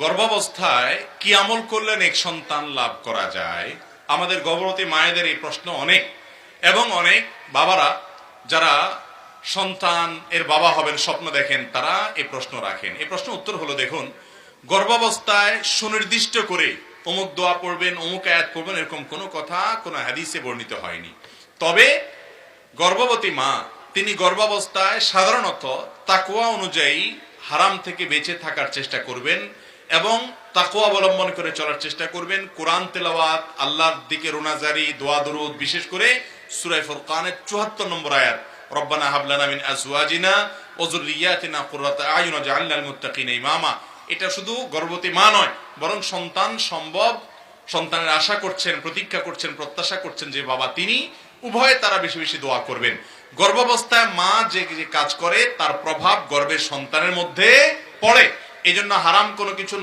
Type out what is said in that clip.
গর্ভাবস্থায় কি আমল করলে নেক সন্তান লাভ করা যায়? আমাদের গর্ভবতী মায়েদের এই প্রশ্ন অনেক, এবং অনেক বাবারা যারা সন্তান এর বাবা হবেন স্বপ্ন দেখেন, তারা এই প্রশ্ন রাখেন। এই প্রশ্ন উত্তর হলো, দেখুন, গর্ভাবস্থায় সুনির্দিষ্ট করে অমুক দোয়া পড়বেন, অমুক আয়াত পড়বেন, এরকম কোনো কথা কোনো হাদিসে বর্ণিত হয়নি। তবে গর্ভবতী মা তিনি গর্ভাবস্থায় সাধারণত তাকওয়া অনুযায়ী হারাম থেকে বেঁচে থাকার চেষ্টা করবেন এবং তাকওয়া অবলম্বন করে চলার চেষ্টা করবেন। কোরআন তেলাওয়াত, আল্লাহর দিকে রোনাজারি, দোয়া দরুদ, বিশেষ করে সূরা ফুরকানের ৭৪ নম্বর আয়াত, রব্বানা হাব লানা মিন আজওয়াজিনা ওয়া যুররিয়াতিনা কুররাতা আয়ুন ওয়াজআলনা লিল মুত্তাকিনা ইমামা। এটা শুধু গর্ভবতী মা নয়, বরং সন্তান সম্ভব, সন্তানের আশা করছেন, প্রতীক্ষা করছেন, প্রত্যাশা করছেন যে বাবা তিনি, উভয়ে তারা বেশি বেশি দোয়া করবেন। গর্ভাবস্থায় মা যে কাজ করে তার প্রভাব গর্ভের সন্তানের মধ্যে পড়ে। এই জন্য হারাম কোনো কিছু